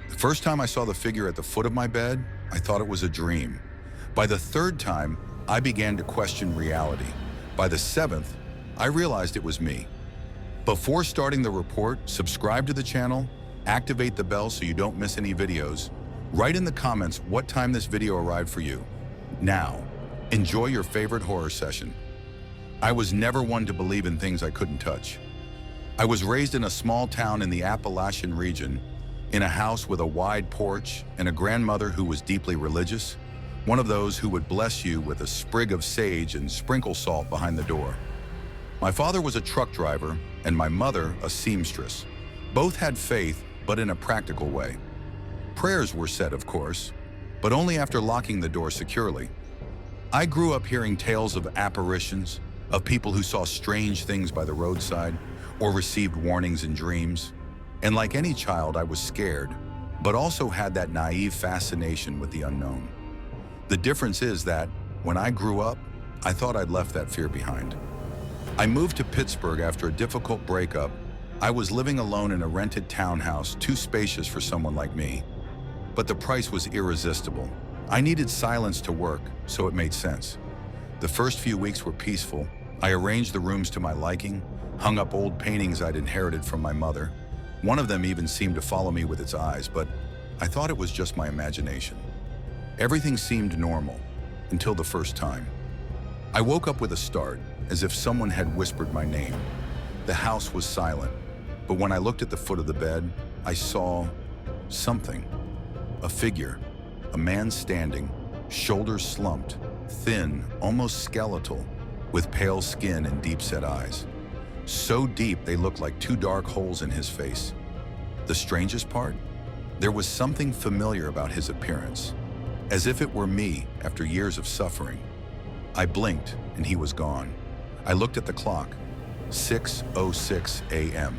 The first time I saw the figure at the foot of my bed, I thought it was a dream. By the third time, I began to question reality. By the seventh, I realized it was me. Before starting the report, subscribe to the channel, activate the bell so you don't miss any videos. Write in the comments what time this video arrived for you. Now, enjoy your favorite horror session. I was never one to believe in things I couldn't touch. I was raised in a small town in the Appalachian region, in a house with a wide porch and a grandmother who was deeply religious, one of those who would bless you with a sprig of sage and sprinkle salt behind the door. My father was a truck driver and my mother a seamstress. Both had faith, but in a practical way. Prayers were said, of course, but only after locking the door securely. I grew up hearing tales of apparitions, of people who saw strange things by the roadside or received warnings in dreams. And like any child, I was scared, but also had that naive fascination with the unknown. The difference is that, when I grew up, I thought I'd left that fear behind. I moved to Pittsburgh after a difficult breakup. I was living alone in a rented townhouse, too spacious for someone like me. But the price was irresistible. I needed silence to work, so it made sense. The first few weeks were peaceful. I arranged the rooms to my liking, hung up old paintings I'd inherited from my mother. One of them even seemed to follow me with its eyes, but I thought it was just my imagination. Everything seemed normal, until the first time. I woke up with a start, as if someone had whispered my name. The house was silent, but when I looked at the foot of the bed, I saw something. A figure, a man standing, shoulders slumped, thin, almost skeletal, with pale skin and deep-set eyes. So deep they looked like two dark holes in his face. The strangest part? There was something familiar about his appearance, as if it were me after years of suffering. I blinked and he was gone. I looked at the clock, 6:06 a.m.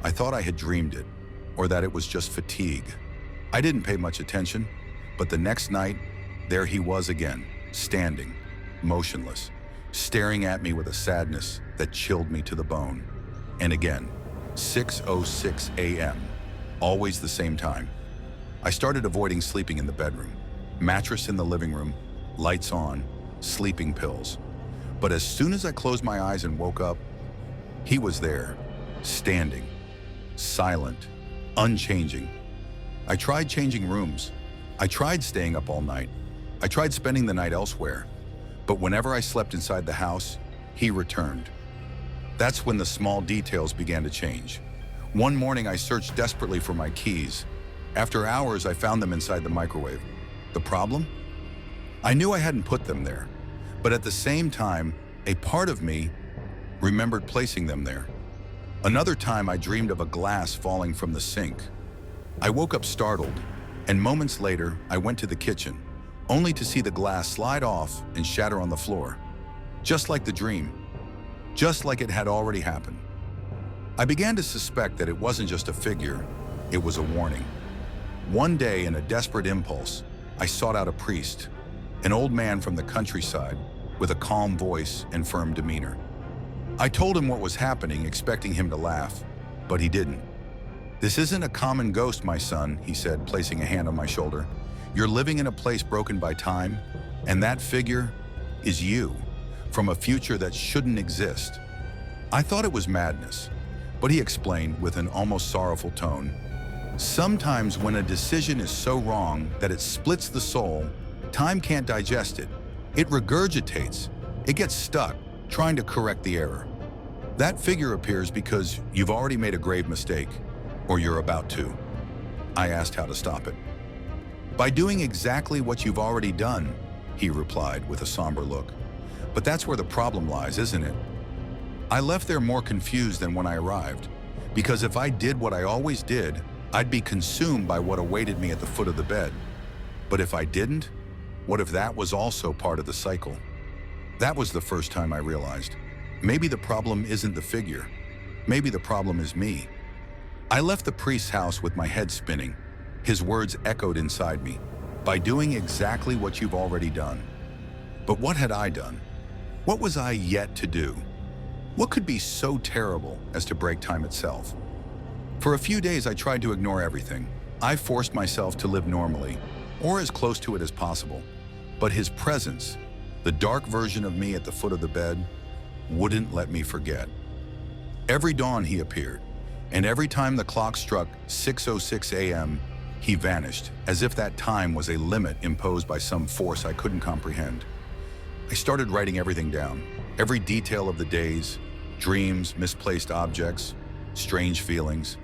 I thought I had dreamed it, or that it was just fatigue. I didn't pay much attention, but the next night, there he was again, standing, motionless, staring at me with a sadness that chilled me to the bone. And again, 6:06 a.m., always the same time. I started avoiding sleeping in the bedroom, mattress in the living room, lights on, sleeping pills. But as soon as I closed my eyes and woke up, he was there, standing, silent, unchanging. I tried changing rooms. I tried staying up all night. I tried spending the night elsewhere. But whenever I slept inside the house, he returned. That's when the small details began to change. One morning, I searched desperately for my keys. After hours, I found them inside the microwave. The problem? I knew I hadn't put them there, but at the same time, a part of me remembered placing them there. Another time, I dreamed of a glass falling from the sink. I woke up startled, and moments later, I went to the kitchen, only to see the glass slide off and shatter on the floor. Just like the dream. Just like it had already happened. I began to suspect that it wasn't just a figure, it was a warning. One day, in a desperate impulse, I sought out a priest, an old man from the countryside with a calm voice and firm demeanor. I told him what was happening, expecting him to laugh, but he didn't. "This isn't a common ghost, my son," he said, placing a hand on my shoulder. "You're living in a place broken by time, and that figure is you, from a future that shouldn't exist." I thought it was madness, but he explained with an almost sorrowful tone, "Sometimes when a decision is so wrong that it splits the soul, time can't digest it. It regurgitates. It gets stuck, trying to correct the error. That figure appears because you've already made a grave mistake, or you're about to." I asked how to stop it. "By doing exactly what you've already done," he replied with a somber look. "But that's where the problem lies, isn't it?" I left there more confused than when I arrived, because if I did what I always did, I'd be consumed by what awaited me at the foot of the bed. But if I didn't, what if that was also part of the cycle? That was the first time I realized, maybe the problem isn't the figure. Maybe the problem is me. I left the priest's house with my head spinning. His words echoed inside me, "By doing exactly what you've already done." But what had I done? What was I yet to do? What could be so terrible as to break time itself? For a few days, I tried to ignore everything. I forced myself to live normally, or as close to it as possible. But his presence, the dark version of me at the foot of the bed, wouldn't let me forget. Every dawn he appeared, and every time the clock struck 6:06 a.m., he vanished, as if that time was a limit imposed by some force I couldn't comprehend. I started writing everything down, every detail of the days, dreams, misplaced objects, strange feelings.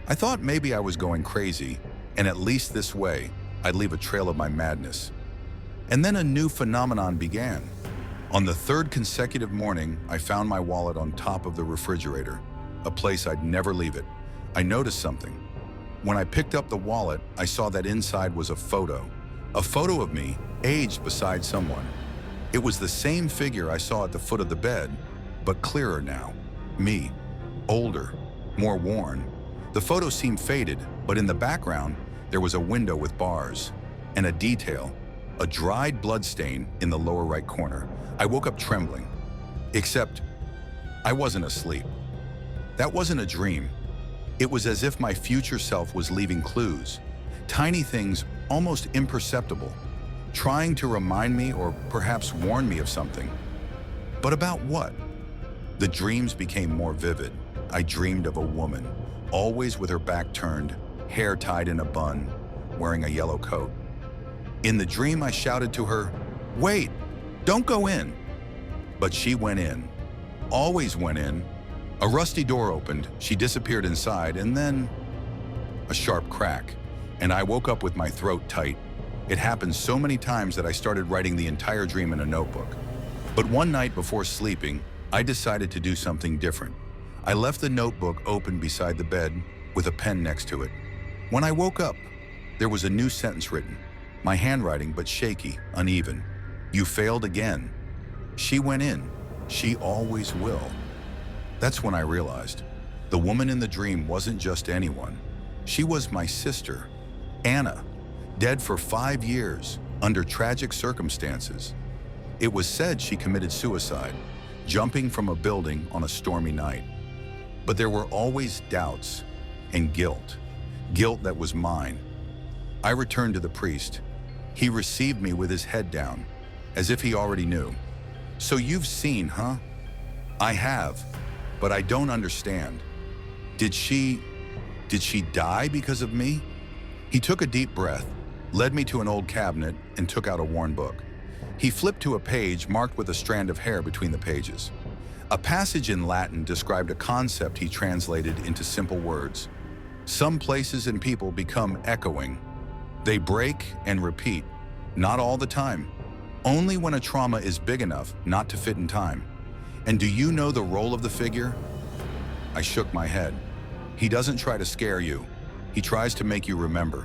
I thought maybe I was going crazy, and at least this way, I'd leave a trail of my madness. And then a new phenomenon began. On the third consecutive morning, I found my wallet on top of the refrigerator, a place I'd never leave it. I noticed something. When I picked up the wallet, I saw that inside was a photo of me, aged beside someone. It was the same figure I saw at the foot of the bed, but clearer now. Me, older, more worn. The photo seemed faded, but in the background, there was a window with bars and a detail, a dried blood stain in the lower right corner. I woke up trembling, except I wasn't asleep. That wasn't a dream. It was as if my future self was leaving clues, tiny things almost imperceptible, trying to remind me or perhaps warn me of something. But about what? The dreams became more vivid. I dreamed of a woman, always with her back turned, hair tied in a bun, wearing a yellow coat. In the dream, I shouted to her, "Wait, don't go in." But she went in, always went in. A rusty door opened, she disappeared inside, and then a sharp crack, and I woke up with my throat tight. It happened so many times that I started writing the entire dream in a notebook. But one night before sleeping, I decided to do something different. I left the notebook open beside the bed with a pen next to it. When I woke up, there was a new sentence written, my handwriting but shaky, uneven. "You failed again. She went in. She always will." That's when I realized the woman in the dream wasn't just anyone. She was my sister, Anna, dead for 5 years under tragic circumstances. It was said she committed suicide, jumping from a building on a stormy night. But there were always doubts and guilt that was mine. I returned to the priest. He received me with his head down, as if he already knew. "So you've seen, huh?" "I have, but I don't understand. Did she die because of me?" He took a deep breath, led me to an old cabinet, and took out a worn book. He flipped to a page marked with a strand of hair between the pages. A passage in Latin described a concept he translated into simple words. Some places and people become echoing. They break and repeat, not all the time, only when a trauma is big enough not to fit in time. And do you know the role of the figure? I shook my head. He doesn't try to scare you. He tries to make you remember.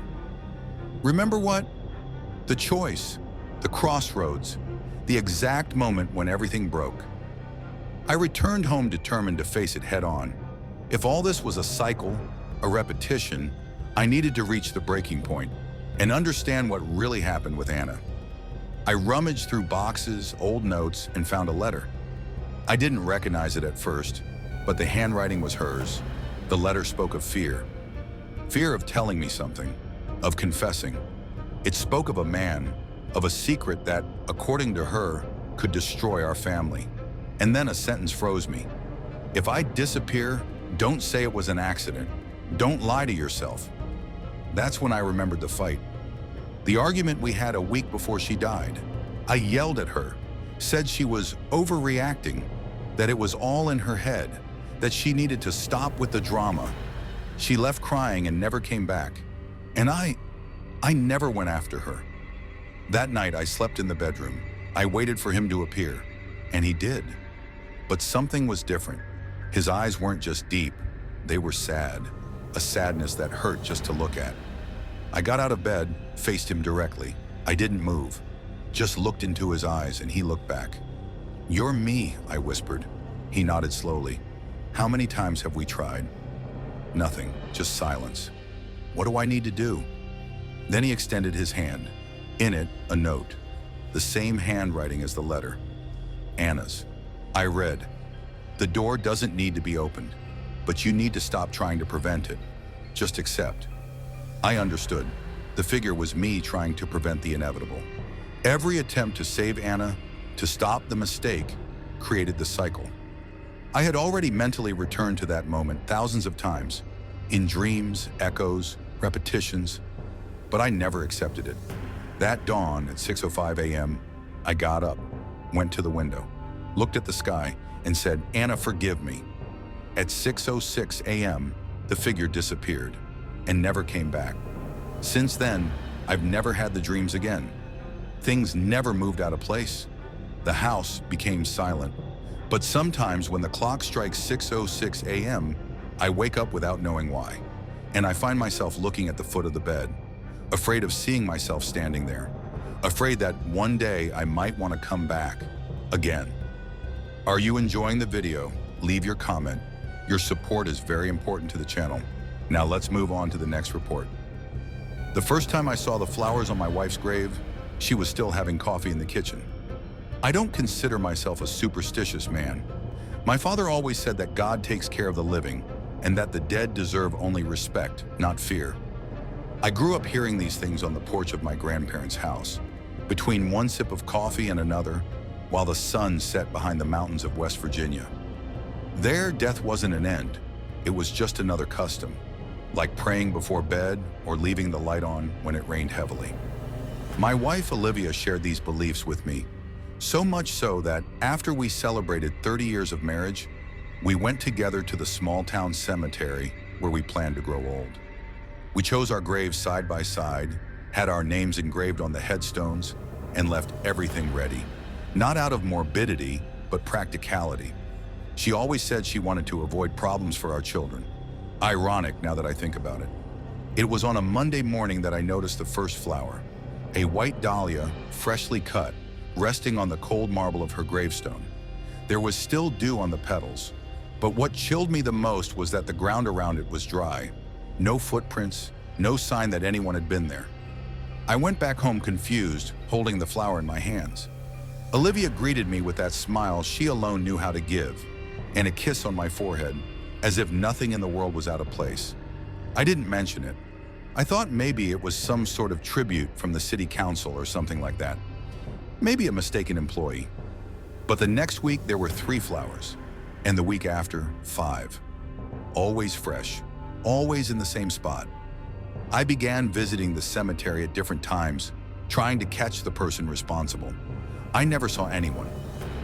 Remember what? The choice, the crossroads, the exact moment when everything broke. I returned home determined to face it head on. If all this was a cycle, a repetition, I needed to reach the breaking point and understand what really happened with Anna. I rummaged through boxes, old notes, and found a letter. I didn't recognize it at first, but the handwriting was hers. The letter spoke of fear. Fear of telling me something, of confessing. It spoke of a man, of a secret that, according to her, could destroy our family. And then a sentence froze me. If I disappear, don't say it was an accident. Don't lie to yourself. That's when I remembered the fight. The argument we had a week before she died. I yelled at her, said she was overreacting, that it was all in her head, that she needed to stop with the drama. She left crying and never came back. And I never went after her. That night I slept in the bedroom. I waited for him to appear, and he did. But something was different. His eyes weren't just deep, they were sad, a sadness that hurt just to look at. I got out of bed, faced him directly. I didn't move, just looked into his eyes, and he looked back. "You're me," I whispered. He nodded slowly. "How many times have we tried?" Nothing, just silence. "What do I need to do?" Then he extended his hand. In it, a note, the same handwriting as the letter. Anna's. I read, "The door doesn't need to be opened, but you need to stop trying to prevent it. Just accept." I understood. The figure was me trying to prevent the inevitable. Every attempt to save Anna, to stop the mistake, created the cycle. I had already mentally returned to that moment thousands of times, in dreams, echoes, repetitions, but I never accepted it. That dawn at 6:05 a.m., I got up, went to the window, looked at the sky, and said, "Anna, forgive me." At 6:06 a.m., the figure disappeared and never came back. Since then, I've never had the dreams again. Things never moved out of place. The house became silent. But sometimes when the clock strikes 6:06 a.m., I wake up without knowing why, and I find myself looking at the foot of the bed, afraid of seeing myself standing there, afraid that one day I might want to come back again. Are you enjoying the video? Leave your comment. Your support is very important to the channel. Now let's move on to the next report. The first time I saw the flowers on my wife's grave, she was still having coffee in the kitchen. I don't consider myself a superstitious man. My father always said that God takes care of the living and that the dead deserve only respect, not fear. I grew up hearing these things on the porch of my grandparents' house, between one sip of coffee and another, while the sun set behind the mountains of West Virginia. There, death wasn't an end. It was just another custom, like praying before bed or leaving the light on when it rained heavily. My wife, Olivia, shared these beliefs with me, so much so that after we celebrated 30 years of marriage, we went together to the small-town cemetery where we planned to grow old. We chose our graves side by side, had our names engraved on the headstones, and left everything ready, not out of morbidity, but practicality. She always said she wanted to avoid problems for our children. Ironic now that I think about it. It was on a Monday morning that I noticed the first flower, a white dahlia, freshly cut, resting on the cold marble of her gravestone. There was still dew on the petals, but what chilled me the most was that the ground around it was dry. No footprints, no sign that anyone had been there. I went back home confused, holding the flower in my hands. Olivia greeted me with that smile she alone knew how to give, and a kiss on my forehead, as if nothing in the world was out of place. I didn't mention it. I thought maybe it was some sort of tribute from the city council or something like that. Maybe a mistaken employee. But the next week there were 3 flowers, and the week after, 5. Always fresh, always in the same spot. I began visiting the cemetery at different times, trying to catch the person responsible. I never saw anyone.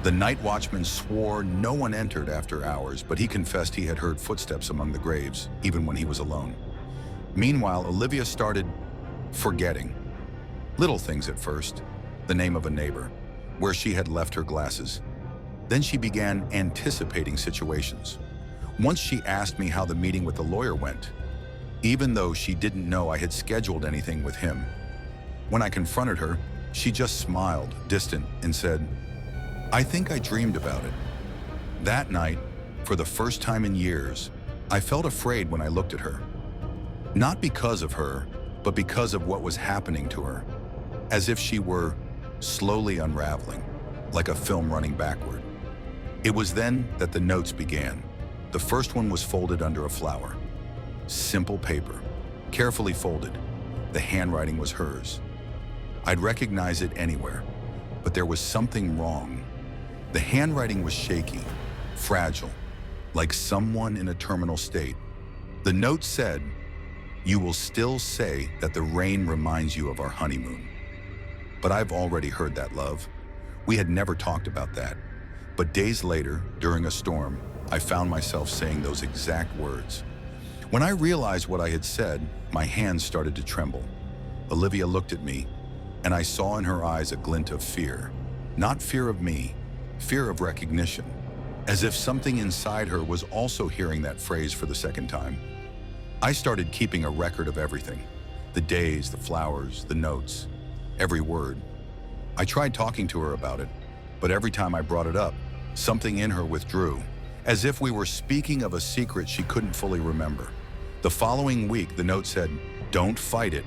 The night watchman swore no one entered after hours, but he confessed he had heard footsteps among the graves, even when he was alone. Meanwhile, Olivia started forgetting. Little things at first. The name of a neighbor, where she had left her glasses. Then she began anticipating situations. Once she asked me how the meeting with the lawyer went, even though she didn't know I had scheduled anything with him. When I confronted her, she just smiled, distant, and said, "I think I dreamed about it." That night, for the first time in years, I felt afraid when I looked at her. Not because of her, but because of what was happening to her, as if she were slowly unraveling, like a film running backward. It was then that the notes began. The first one was folded under a flower. Simple paper, carefully folded. The handwriting was hers. I'd recognize it anywhere, but there was something wrong. The handwriting was shaky, fragile, like someone in a terminal state. The note said, "You will still say that the rain reminds you of our honeymoon." But I've already heard that, love. We had never talked about that. But days later, during a storm, I found myself saying those exact words. When I realized what I had said, my hands started to tremble. Olivia looked at me, and I saw in her eyes a glint of fear. Not fear of me, fear of recognition, as if something inside her was also hearing that phrase for the second time. I started keeping a record of everything. The days, the flowers, the notes, every word. I tried talking to her about it, but every time I brought it up, something in her withdrew, as if we were speaking of a secret she couldn't fully remember. The following week, the note said, "Don't fight it.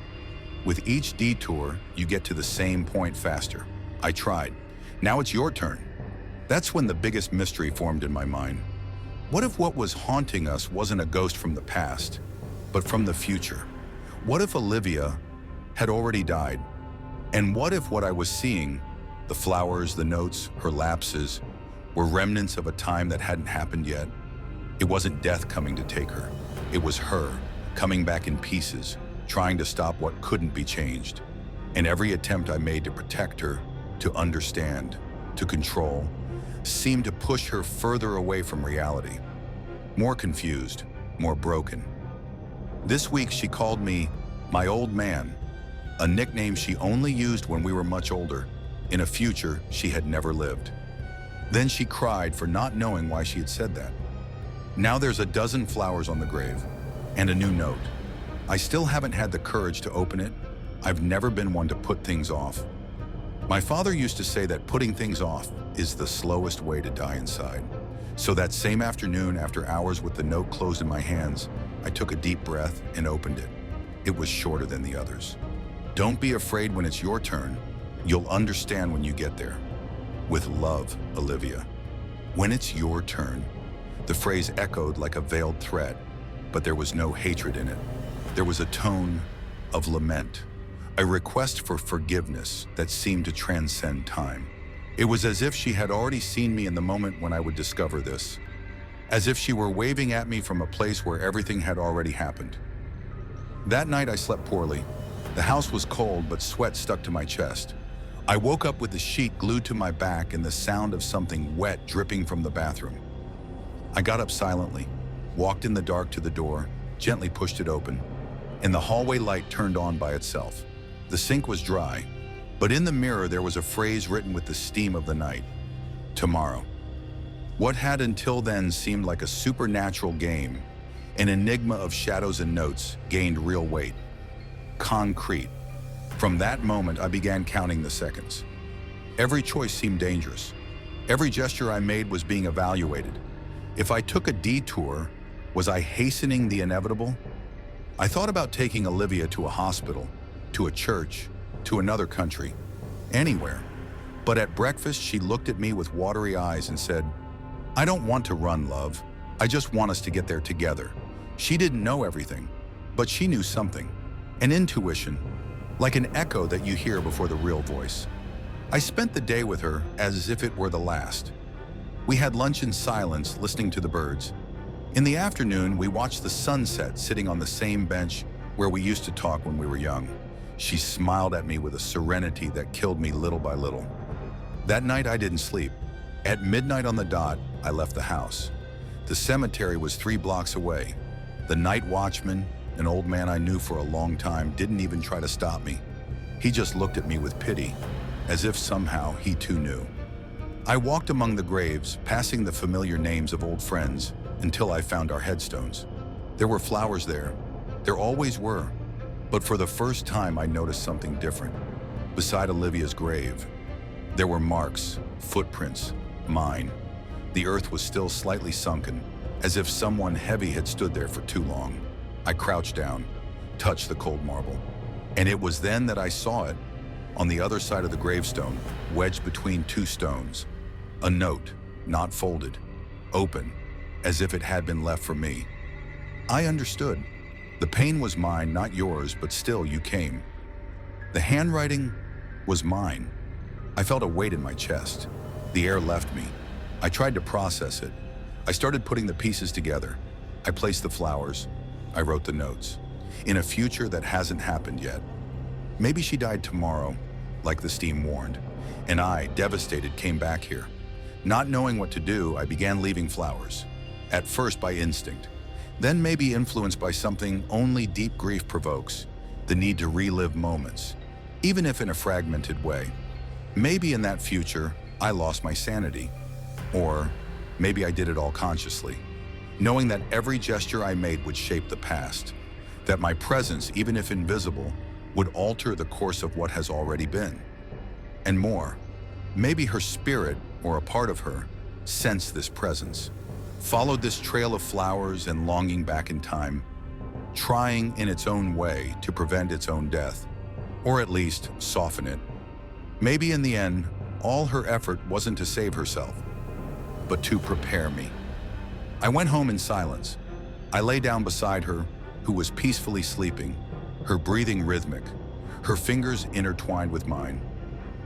With each detour, you get to the same point faster." I tried. Now it's your turn. That's when the biggest mystery formed in my mind. What if what was haunting us wasn't a ghost from the past, but from the future? What if Olivia had already died? And what if what I was seeing, the flowers, the notes, her lapses, were remnants of a time that hadn't happened yet? It wasn't death coming to take her. It was her, coming back in pieces, trying to stop what couldn't be changed. And every attempt I made to protect her, to understand, to control, seemed to push her further away from reality. More confused, more broken. This week she called me my old man, a nickname she only used when we were much older, in a future she had never lived. Then she cried for not knowing why she had said that. Now there's a dozen flowers on the grave, and a new note. I still haven't had the courage to open it. I've never been one to put things off. My father used to say that putting things off is the slowest way to die inside. So that same afternoon, after hours with the note closed in my hands, I took a deep breath and opened it. It was shorter than the others. Don't be afraid when it's your turn. You'll understand when you get there. With love, Olivia. When it's your turn. The phrase echoed like a veiled threat, but there was no hatred in it. There was a tone of lament, a request for forgiveness that seemed to transcend time. It was as if she had already seen me in the moment when I would discover this, as if she were waving at me from a place where everything had already happened. That night I slept poorly. The house was cold, but sweat stuck to my chest. I woke up with the sheet glued to my back and the sound of something wet dripping from the bathroom. I got up silently, walked in the dark to the door, gently pushed it open, and the hallway light turned on by itself. The sink was dry, but in the mirror there was a phrase written with the steam of the night. Tomorrow. What had until then seemed like a supernatural game, an enigma of shadows and notes, gained real weight. Concrete. From that moment I began counting the seconds. Every choice seemed dangerous. Every gesture I made was being evaluated. If I took a detour, was I hastening the inevitable? I thought about taking Olivia to a hospital, to a church, to another country, anywhere. But at breakfast, she looked at me with watery eyes and said, "I don't want to run, love. I just want us to get there together." She didn't know everything, but she knew something. An intuition, like an echo that you hear before the real voice. I spent the day with her as if it were the last. We had lunch in silence, listening to the birds. In the afternoon, we watched the sunset sitting on the same bench where we used to talk when we were young. She smiled at me with a serenity that killed me little by little. That night, I didn't sleep. At midnight on the dot, I left the house. The cemetery was 3 blocks away. The night watchman, an old man I knew for a long time, didn't even try to stop me. He just looked at me with pity, as if somehow he too knew. I walked among the graves, passing the familiar names of old friends, until I found our headstones. There were flowers there. There always were. But for the first time, I noticed something different. Beside Olivia's grave, there were marks, footprints, mine. The earth was still slightly sunken, as if someone heavy had stood there for too long. I crouched down, touched the cold marble, and it was then that I saw it. On the other side of the gravestone, wedged between 2 stones, a note, not folded, open, as if it had been left for me. I understood. The pain was mine, not yours, but still you came. The handwriting was mine. I felt a weight in my chest. The air left me. I tried to process it. I started putting the pieces together. I placed the flowers. I wrote the notes. In a future that hasn't happened yet. Maybe she died tomorrow, like the steam warned, and I, devastated, came back here. Not knowing what to do, I began leaving flowers. At first by instinct, then maybe influenced by something only deep grief provokes, the need to relive moments, even if in a fragmented way. Maybe in that future, I lost my sanity. Or maybe I did it all consciously, knowing that every gesture I made would shape the past, that my presence, even if invisible, would alter the course of what has already been. And more, maybe her spirit, or a part of her, sensed this presence, followed this trail of flowers and longing back in time, trying in its own way to prevent its own death, or at least soften it. Maybe in the end, all her effort wasn't to save herself, but to prepare me. I went home in silence. I lay down beside her, who was peacefully sleeping, her breathing rhythmic, her fingers intertwined with mine.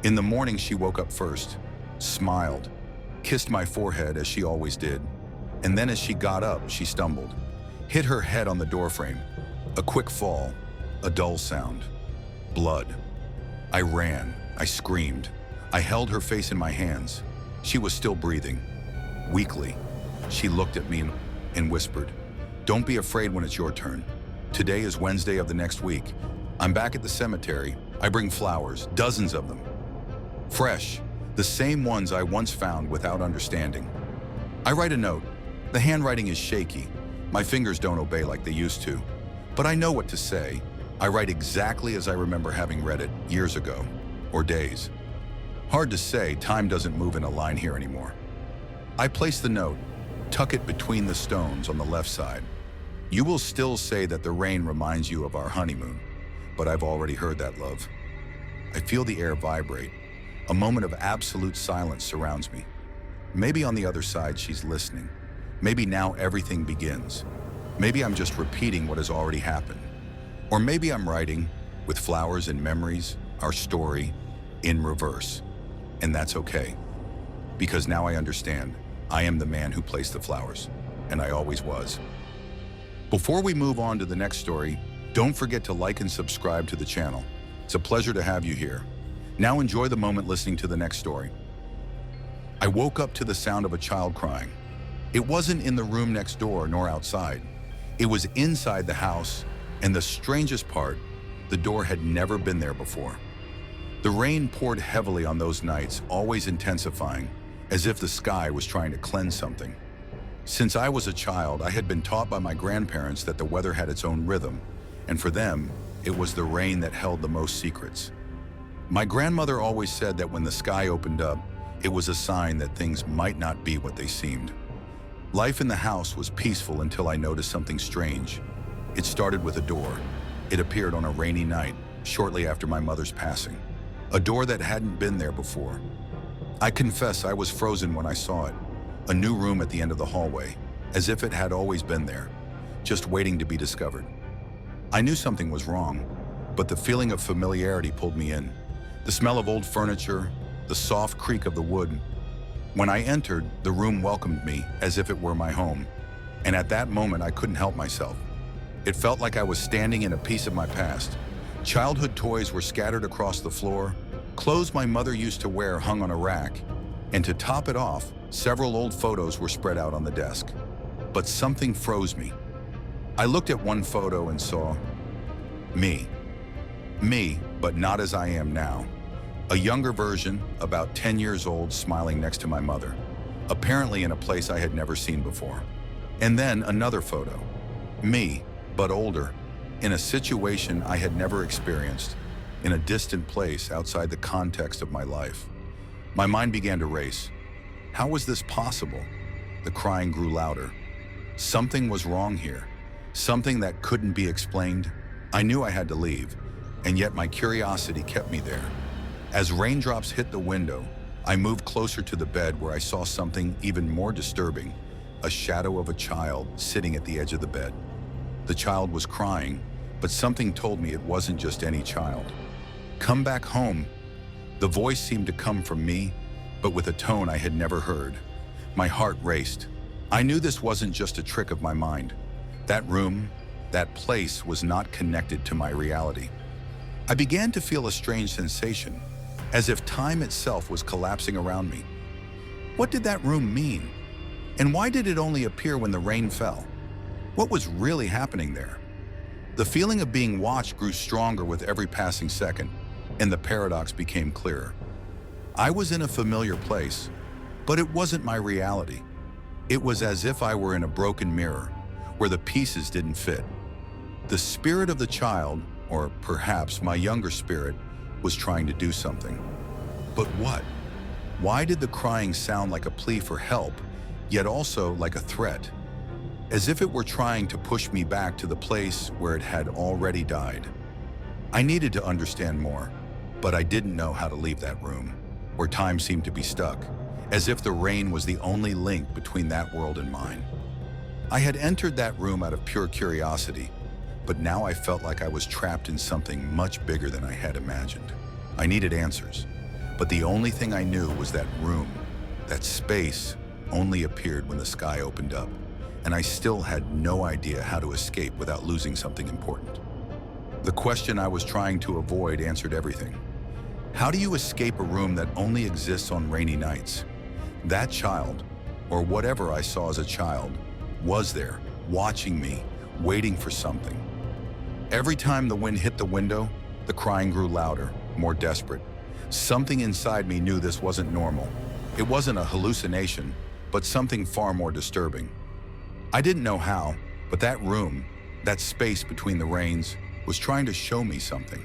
In the morning, she woke up first, smiled, kissed my forehead as she always did, and then as she got up, she stumbled, hit her head on the doorframe. A quick fall, a dull sound, blood. I ran, I screamed. I held her face in my hands. She was still breathing. Weakly, she looked at me and whispered, "Don't be afraid when it's your turn. Today is Wednesday of the next week. I'm back at the cemetery. I bring flowers, dozens of them. Fresh, the same ones I once found without understanding." I write a note. The handwriting is shaky. My fingers don't obey like they used to. But I know what to say. I write exactly as I remember having read it years ago, or days. Hard to say, time doesn't move in a line here anymore. I place the note, tuck it between the stones on the left side. You will still say that the rain reminds you of our honeymoon, but I've already heard that, love. I feel the air vibrate. A moment of absolute silence surrounds me. Maybe on the other side she's listening. Maybe now everything begins. Maybe I'm just repeating what has already happened. Or maybe I'm writing, with flowers and memories, our story, in reverse. And that's okay. Because now I understand, I am the man who placed the flowers, and I always was. Before we move on to the next story, don't forget to like and subscribe to the channel. It's a pleasure to have you here. Now enjoy the moment listening to the next story. I woke up to the sound of a child crying. It wasn't in the room next door nor outside. It was inside the house, and the strangest part, the door had never been there before. The rain poured heavily on those nights, always intensifying, as if the sky was trying to cleanse something. Since I was a child, I had been taught by my grandparents that the weather had its own rhythm, and for them, it was the rain that held the most secrets. My grandmother always said that when the sky opened up, it was a sign that things might not be what they seemed. Life in the house was peaceful until I noticed something strange. It started with a door. It appeared on a rainy night, shortly after my mother's passing. A door that hadn't been there before. I confess I was frozen when I saw it. A new room at the end of the hallway, as if it had always been there, just waiting to be discovered. I knew something was wrong, but the feeling of familiarity pulled me in. The smell of old furniture, the soft creak of the wood. When I entered, the room welcomed me as if it were my home, and at that moment I couldn't help myself. It felt like I was standing in a piece of my past. Childhood toys were scattered across the floor, clothes my mother used to wear hung on a rack, and to top it off, several old photos were spread out on the desk. But something froze me. I looked at one photo and saw me. Me, but not as I am now. A younger version, about 10 years old, smiling next to my mother, apparently in a place I had never seen before. And then another photo. Me, but older, in a situation I had never experienced, in a distant place outside the context of my life. My mind began to race. How was this possible? The crying grew louder. Something was wrong here. Something that couldn't be explained. I knew I had to leave, and yet my curiosity kept me there. As raindrops hit the window, I moved closer to the bed where I saw something even more disturbing, a shadow of a child sitting at the edge of the bed. The child was crying, but something told me it wasn't just any child. "Come back home." The voice seemed to come from me, but with a tone I had never heard. My heart raced. I knew this wasn't just a trick of my mind. That room, that place was not connected to my reality. I began to feel a strange sensation, as if time itself was collapsing around me. What did that room mean? And why did it only appear when the rain fell? What was really happening there? The feeling of being watched grew stronger with every passing second, and the paradox became clearer. I was in a familiar place, but it wasn't my reality. It was as if I were in a broken mirror, where the pieces didn't fit. The spirit of the child, or perhaps my younger spirit, was trying to do something. But what? Why did the crying sound like a plea for help, yet also like a threat? As if it were trying to push me back to the place where it had already died. I needed to understand more, but I didn't know how to leave that room, where time seemed to be stuck, as if the rain was the only link between that world and mine. I had entered that room out of pure curiosity, but now I felt like I was trapped in something much bigger than I had imagined. I needed answers, but the only thing I knew was that room, that space, only appeared when the sky opened up, and I still had no idea how to escape without losing something important. The question I was trying to avoid answered everything. How do you escape a room that only exists on rainy nights? That child, or whatever I saw as a child, was there, watching me, waiting for something. Every time the wind hit the window, the crying grew louder, more desperate. Something inside me knew this wasn't normal. It wasn't a hallucination, but something far more disturbing. I didn't know how, but that room, that space between the rains, was trying to show me something.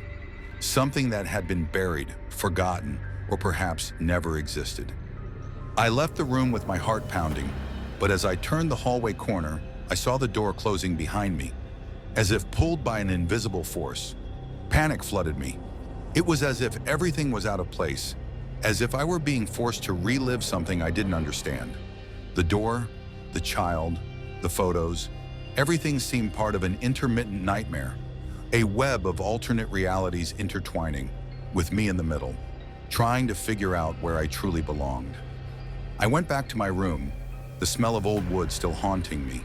Something that had been buried, forgotten, or perhaps never existed. I left the room with my heart pounding, but as I turned the hallway corner, I saw the door closing behind me, as if pulled by an invisible force. Panic flooded me. It was as if everything was out of place, as if I were being forced to relive something I didn't understand. The door, the child, the photos, everything seemed part of an intermittent nightmare, a web of alternate realities intertwining, with me in the middle, trying to figure out where I truly belonged. I went back to my room, the smell of old wood still haunting me.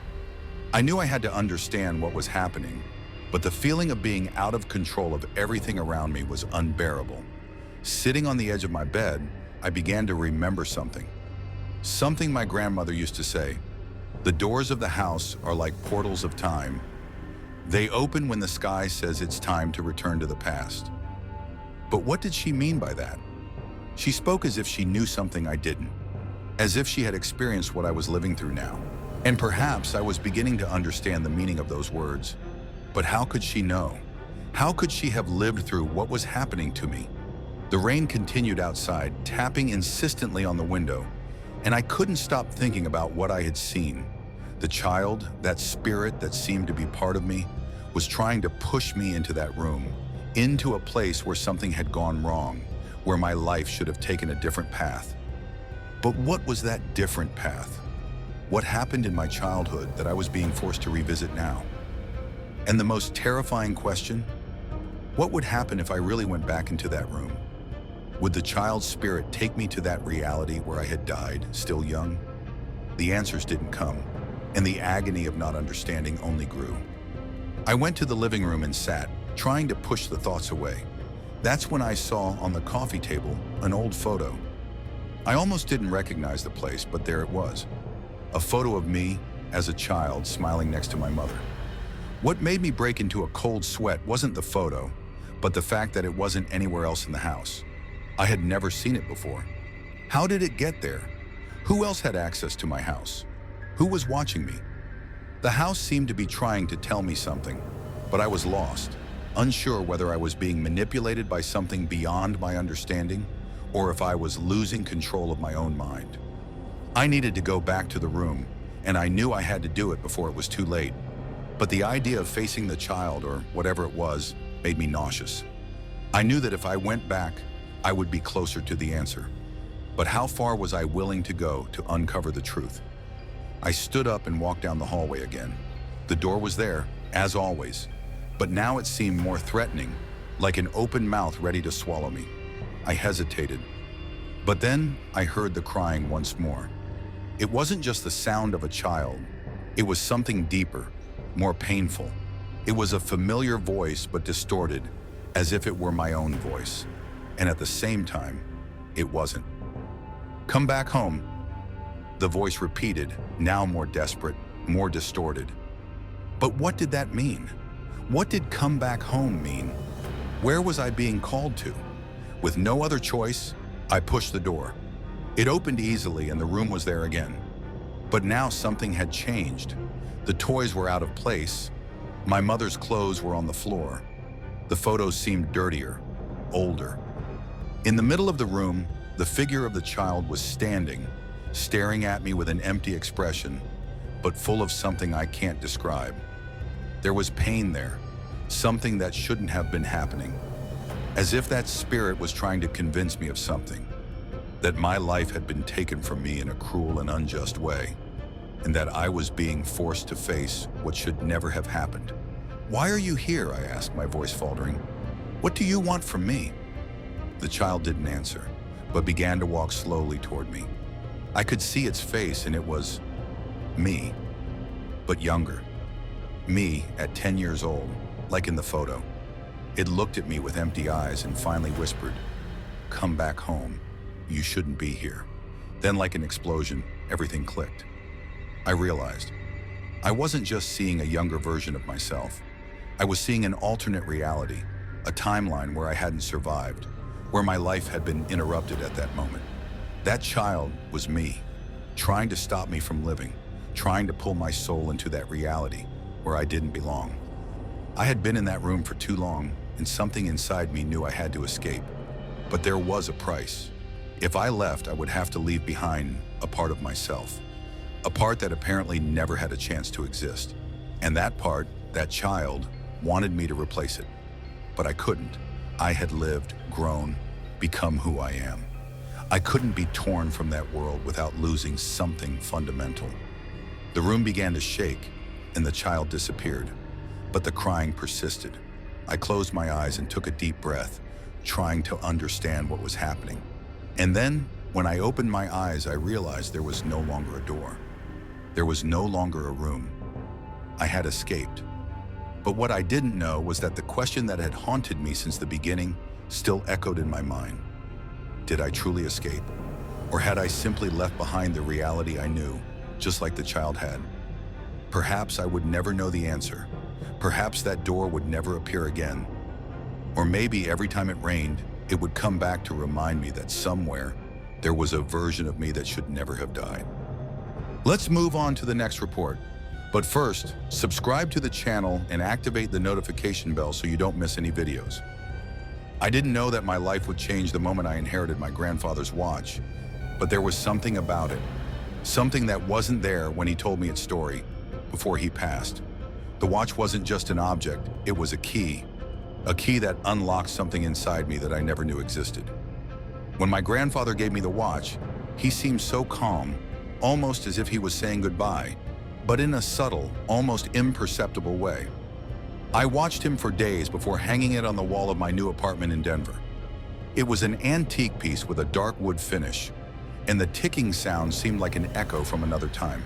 I knew I had to understand what was happening, but the feeling of being out of control of everything around me was unbearable. Sitting on the edge of my bed, I began to remember something. Something my grandmother used to say: the doors of the house are like portals of time. They open when the sky says it's time to return to the past. But what did she mean by that? She spoke as if she knew something I didn't, as if she had experienced what I was living through now. And perhaps I was beginning to understand the meaning of those words. But how could she know? How could she have lived through what was happening to me? The rain continued outside, tapping insistently on the window, and I couldn't stop thinking about what I had seen. The child, that spirit that seemed to be part of me, was trying to push me into that room, into a place where something had gone wrong, where my life should have taken a different path. But what was that different path? What happened in my childhood that I was being forced to revisit now? And the most terrifying question? What would happen if I really went back into that room? Would the child's spirit take me to that reality where I had died, still young? The answers didn't come, and the agony of not understanding only grew. I went to the living room and sat, trying to push the thoughts away. That's when I saw on the coffee table an old photo. I almost didn't recognize the place, but there it was. A photo of me as a child smiling next to my mother. What made me break into a cold sweat wasn't the photo, but the fact that it wasn't anywhere else in the house. I had never seen it before. How did it get there? Who else had access to my house? Who was watching me? The house seemed to be trying to tell me something, but I was lost, unsure whether I was being manipulated by something beyond my understanding, or if I was losing control of my own mind. I needed to go back to the room, and I knew I had to do it before it was too late. But the idea of facing the child, or whatever it was, made me nauseous. I knew that if I went back, I would be closer to the answer. But how far was I willing to go to uncover the truth? I stood up and walked down the hallway again. The door was there, as always, but now it seemed more threatening, like an open mouth ready to swallow me. I hesitated. But then I heard the crying once more. It wasn't just the sound of a child. It was something deeper, more painful. It was a familiar voice, but distorted, as if it were my own voice. And at the same time, it wasn't. "Come back home," the voice repeated, now more desperate, more distorted. But what did that mean? What did "come back home" mean? Where was I being called to? With no other choice, I pushed the door. It opened easily and the room was there again. But now something had changed. The toys were out of place. My mother's clothes were on the floor. The photos seemed dirtier, older. In the middle of the room, the figure of the child was standing, staring at me with an empty expression, but full of something I can't describe. There was pain there, something that shouldn't have been happening. As if that spirit was trying to convince me of something, that my life had been taken from me in a cruel and unjust way, and that I was being forced to face what should never have happened. "Why are you here?" I asked, my voice faltering. "What do you want from me?" The child didn't answer, but began to walk slowly toward me. I could see its face, and it was me, but younger. Me at 10 years old, like in the photo. It looked at me with empty eyes and finally whispered, "Come back home. You shouldn't be here." Then, like an explosion, everything clicked. I realized I wasn't just seeing a younger version of myself. I was seeing an alternate reality, a timeline where I hadn't survived, where my life had been interrupted at that moment. That child was me, trying to stop me from living, trying to pull my soul into that reality where I didn't belong. I had been in that room for too long, and something inside me knew I had to escape. But there was a price. If I left, I would have to leave behind a part of myself, a part that apparently never had a chance to exist. And that part, that child, wanted me to replace it. But I couldn't. I had lived, grown, become who I am. I couldn't be torn from that world without losing something fundamental. The room began to shake, and the child disappeared. But the crying persisted. I closed my eyes and took a deep breath, trying to understand what was happening. And then, when I opened my eyes, I realized there was no longer a door. There was no longer a room. I had escaped. But what I didn't know was that the question that had haunted me since the beginning still echoed in my mind. Did I truly escape? Or had I simply left behind the reality I knew, just like the child had? Perhaps I would never know the answer. Perhaps that door would never appear again. Or maybe every time it rained, it would come back to remind me that somewhere there was a version of me that should never have died. Let's move on to the next report. But first, subscribe to the channel and activate the notification bell so you don't miss any videos. I didn't know that my life would change the moment I inherited my grandfather's watch, but there was something about it, something that wasn't there when he told me its story before he passed. The watch wasn't just an object, it was a key that unlocked something inside me that I never knew existed. When my grandfather gave me the watch, he seemed so calm, almost as if he was saying goodbye, but in a subtle, almost imperceptible way. I watched him for days before hanging it on the wall of my new apartment in Denver. It was an antique piece with a dark wood finish, and the ticking sound seemed like an echo from another time.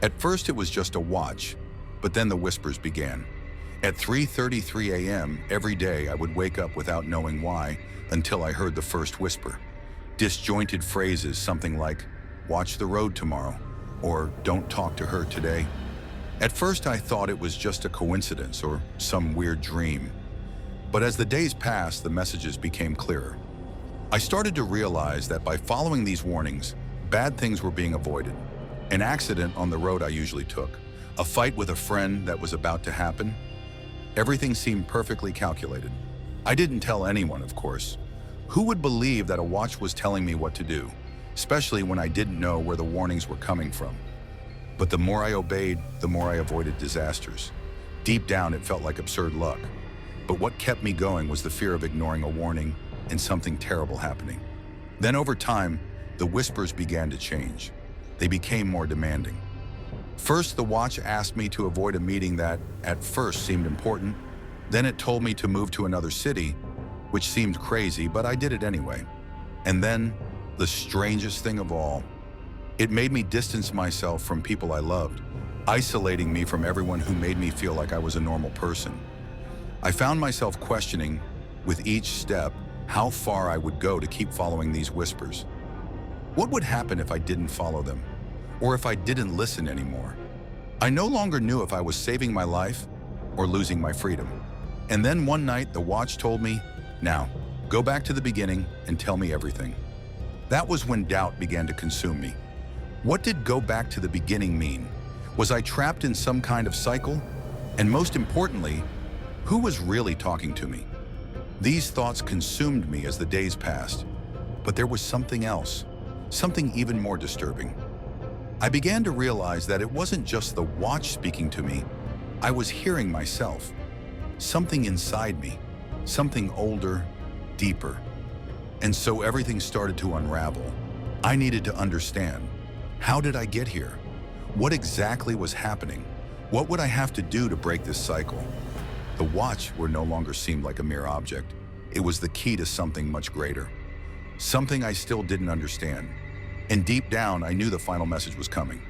At first it was just a watch, but then the whispers began. At 3:33 a.m. every day I would wake up without knowing why until I heard the first whisper. Disjointed phrases, something like, "Watch the road tomorrow," or "Don't talk to her today." At first I thought it was just a coincidence or some weird dream. But as the days passed, the messages became clearer. I started to realize that by following these warnings, bad things were being avoided. An accident on the road I usually took, a fight with a friend that was about to happen. Everything seemed perfectly calculated. I didn't tell anyone, of course. Who would believe that a watch was telling me what to do, especially when I didn't know where the warnings were coming from? But the more I obeyed, the more I avoided disasters. Deep down, it felt like absurd luck. But what kept me going was the fear of ignoring a warning and something terrible happening. Then over time, the whispers began to change. They became more demanding. First, the watch asked me to avoid a meeting that, at first, seemed important. Then it told me to move to another city, which seemed crazy, but I did it anyway. And then, the strangest thing of all, it made me distance myself from people I loved, isolating me from everyone who made me feel like I was a normal person. I found myself questioning, with each step, how far I would go to keep following these whispers. What would happen if I didn't follow them? Or if I didn't listen anymore? I no longer knew if I was saving my life or losing my freedom. And then one night, the watch told me, "Now, go back to the beginning and tell me everything." That was when doubt began to consume me. What did go back to the beginning mean? Was I trapped in some kind of cycle? And most importantly, who was really talking to me? These thoughts consumed me as the days passed. But there was something else, something even more disturbing. I began to realize that it wasn't just the watch speaking to me. I was hearing myself. Something inside me, something older, deeper. And so everything started to unravel. I needed to understand. How did I get here? What exactly was happening? What would I have to do to break this cycle? The watch were no longer seemed like a mere object. It was the key to something much greater. Something I still didn't understand. And deep down, I knew the final message was coming.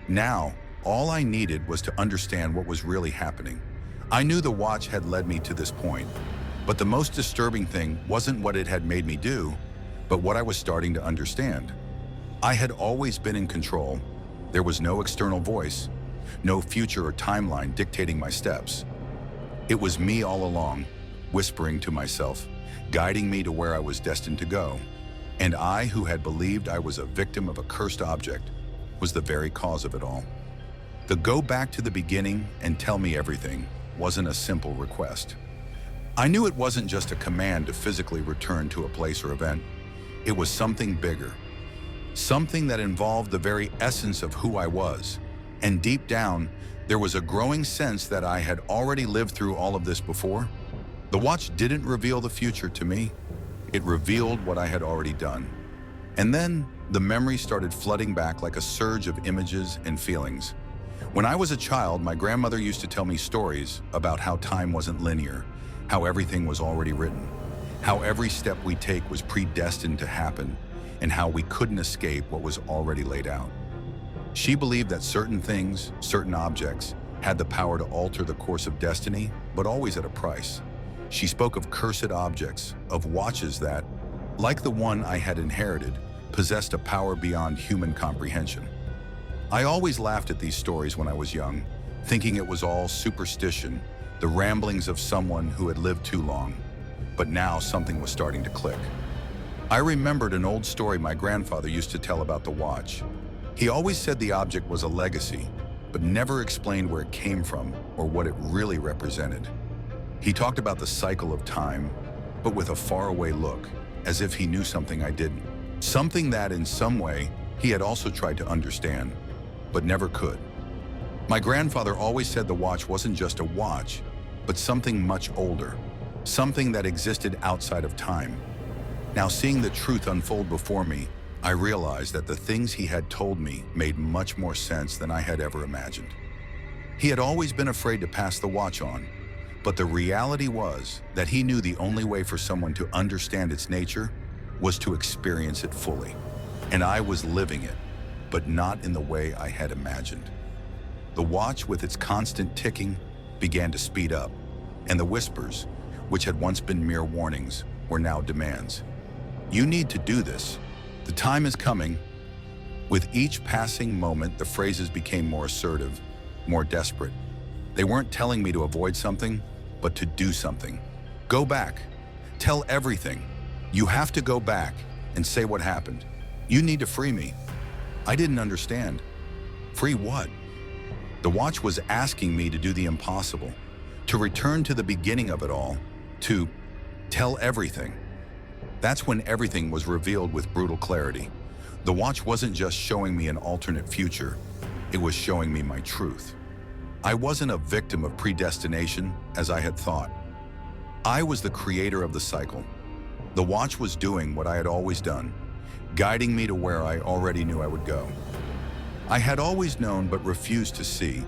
Now, all I needed was to understand what was really happening. I knew the watch had led me to this point, but the most disturbing thing wasn't what it had made me do, but what I was starting to understand. I had always been in control. There was no external voice, no future or timeline dictating my steps. It was me all along, whispering to myself, guiding me to where I was destined to go. And I, who had believed I was a victim of a cursed object, was the very cause of it all. The go back to the beginning and tell me everything wasn't a simple request. I knew it wasn't just a command to physically return to a place or event. It was something bigger, something that involved the very essence of who I was. And deep down, there was a growing sense that I had already lived through all of this before. The watch didn't reveal the future to me. It revealed what I had already done. And then the memories started flooding back like a surge of images and feelings. When I was a child, my grandmother used to tell me stories about how time wasn't linear, how everything was already written, how every step we take was predestined to happen, and how we couldn't escape what was already laid out. She believed that certain things, certain objects, had the power to alter the course of destiny, but always at a price. She spoke of cursed objects, of watches that, like the one I had inherited, possessed a power beyond human comprehension. I always laughed at these stories when I was young, thinking it was all superstition, the ramblings of someone who had lived too long. But now something was starting to click. I remembered an old story my grandfather used to tell about the watch. He always said the object was a legacy, but never explained where it came from or what it really represented. He talked about the cycle of time, but with a faraway look, as if he knew something I didn't. Something that, in some way, he had also tried to understand, but never could. My grandfather always said the watch wasn't just a watch, but something much older, something that existed outside of time. Now, seeing the truth unfold before me, I realized that the things he had told me made much more sense than I had ever imagined. He had always been afraid to pass the watch on, but the reality was that he knew the only way for someone to understand its nature was to experience it fully. And I was living it, but not in the way I had imagined. The watch, with its constant ticking, began to speed up, and the whispers, which had once been mere warnings, were now demands. You need to do this. The time is coming. With each passing moment, the phrases became more assertive, more desperate. They weren't telling me to avoid something, but to do something. Go back. Tell everything. You have to go back and say what happened. You need to free me. I didn't understand. Free what? The watch was asking me to do the impossible, to return to the beginning of it all, to tell everything. That's when everything was revealed with brutal clarity. The watch wasn't just showing me an alternate future, it was showing me my truth. I wasn't a victim of predestination, as I had thought. I was the creator of the cycle. The watch was doing what I had always done, guiding me to where I already knew I would go. I had always known but refused to see.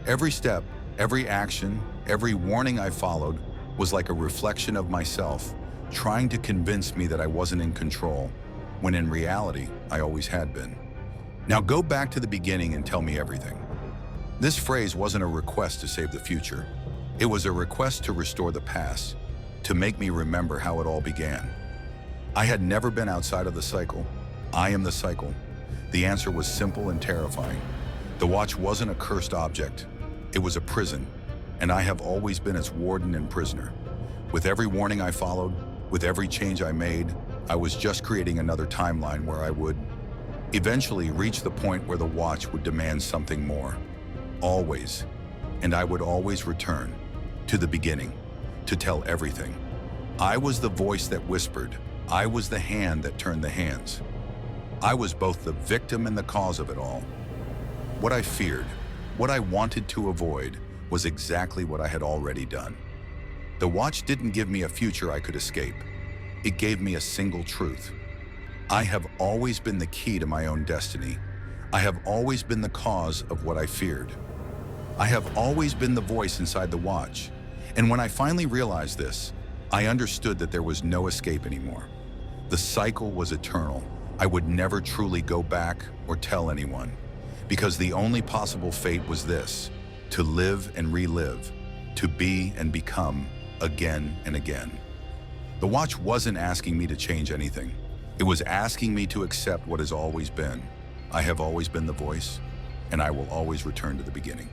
Every step, every action, every warning I followed was like a reflection of myself, trying to convince me that I wasn't in control, when in reality, I always had been. Now go back to the beginning and tell me everything. This phrase wasn't a request to save the future. It was a request to restore the past, to make me remember how it all began. I had never been outside of the cycle. I am the cycle. The answer was simple and terrifying. The watch wasn't a cursed object. It was a prison, and I have always been its warden and prisoner. With every warning I followed, with every change I made, I was just creating another timeline where I would eventually reach the point where the watch would demand something more. Always. And I would always return to the beginning, to tell everything. I was the voice that whispered. I was the hand that turned the hands. I was both the victim and the cause of it all. What I feared, what I wanted to avoid, was exactly what I had already done. The watch didn't give me a future I could escape. It gave me a single truth. I have always been the key to my own destiny. I have always been the cause of what I feared. I have always been the voice inside the watch, And when I finally realized this, I understood that there was no escape anymore. The cycle was eternal. I would never truly go back or tell anyone, because the only possible fate was this: to live and relive, to be and become again and again. The watch wasn't asking me to change anything. It was asking me to accept what has always been. I have always been the voice, and I will always return to the beginning.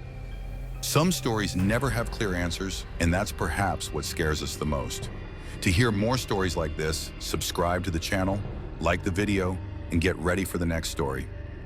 Some stories never have clear answers, and that's perhaps what scares us the most. To hear more stories like this, subscribe to the channel, like the video, and get ready for the next story.